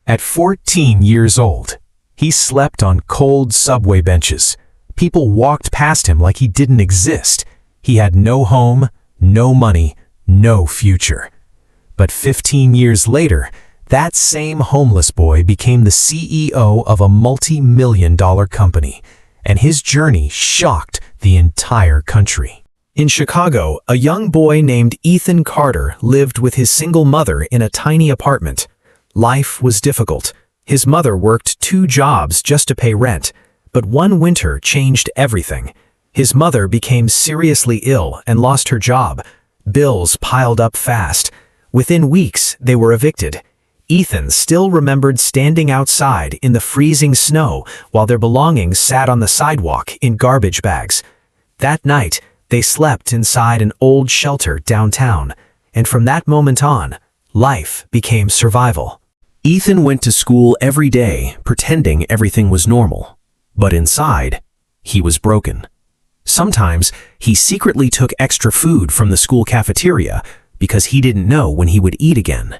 At 14 years old, he slept on cold subway benches. People walked past him like he didn't exist. He had no home, no money, no future. But 15 years later, that same homeless boy became the CEO of a multi-million-dollar company, and his journey shocked the entire country. In Chicago, a young boy named Ethan Carter lived with his single mother in a tiny apartment. Life was difficult. His mother worked 2 jobs just to pay rent, but one winter changed everything. His mother became seriously ill and lost her job. Bills piled up fast. Within weeks, they were evicted. Ethan still remembered standing outside in the freezing snow while their belongings sat on the sidewalk in garbage bags. That night, they slept inside an old shelter downtown, and from that moment on, life became survival. Ethan went to school every day, pretending everything was normal. But inside, he was broken. Sometimes, he secretly took extra food from the school cafeteria because he didn't know when he would eat again.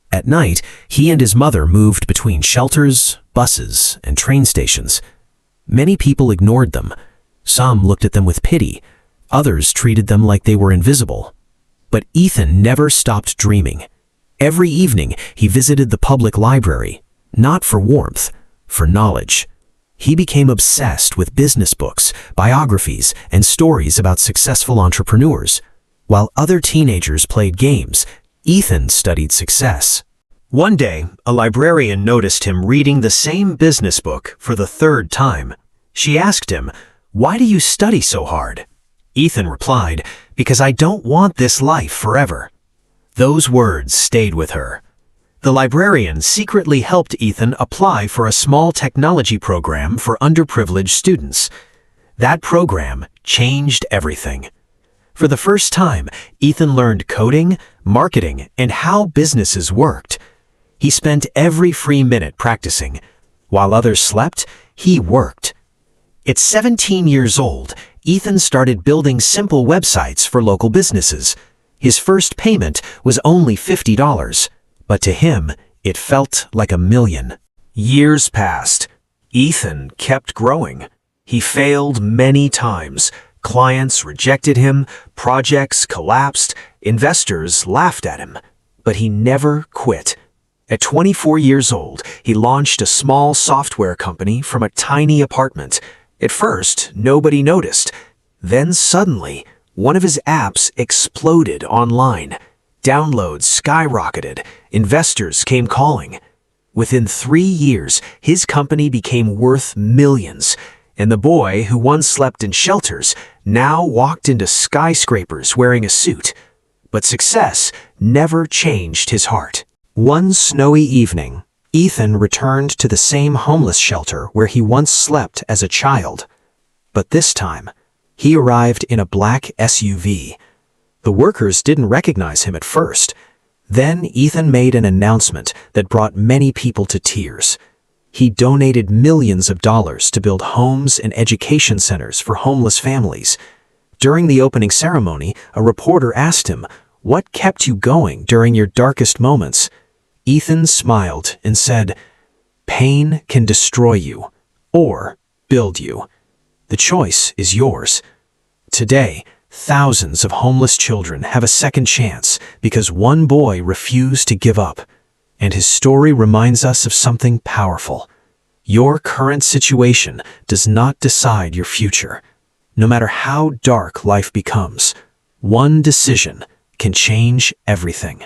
At night, he and his mother moved between shelters, buses, and train stations. Many people ignored them. Some looked at them with pity. Others treated them like they were invisible. But Ethan never stopped dreaming. Every evening, he visited the public library, not for warmth, for knowledge. He became obsessed with business books, biographies, and stories about successful entrepreneurs. While other teenagers played games, Ethan studied success. One day, a librarian noticed him reading the same business book for the 3rd time. She asked him, "Why do you study so hard?" Ethan replied, "Because I don't want this life forever." Those words stayed with her. The librarian secretly helped Ethan apply for a small technology program for underprivileged students. That program changed everything. For the first time, Ethan learned coding, marketing, and how businesses worked. He spent every free minute practicing. While others slept, he worked. At 17 years old, Ethan started building simple websites for local businesses. His first payment was only $50, but to him, it felt like $1 million. Years passed. Ethan kept growing. He failed many times. Clients rejected him, projects collapsed, investors laughed at him. But he never quit. At 24 years old, he launched a small software company from a tiny apartment. At first, nobody noticed. Then suddenly, one of his apps exploded online. Downloads skyrocketed. Investors came calling. Within 3 years, his company became worth millions. And the boy who once slept in shelters now walked into skyscrapers wearing a suit. But success never changed his heart. One snowy evening, Ethan returned to the same homeless shelter where he once slept as a child. But this time, he arrived in a black SUV. The workers didn't recognize him at first. Then Ethan made an announcement that brought many people to tears. He donated millions of dollars to build homes and education centers for homeless families. During the opening ceremony, a reporter asked him, "What kept you going during your darkest moments?" Ethan smiled and said, "Pain can destroy you or build you. The choice is yours." Today, thousands of homeless children have a second chance because one boy refused to give up. And his story reminds us of something powerful. Your current situation does not decide your future. No matter how dark life becomes, one decision can change everything.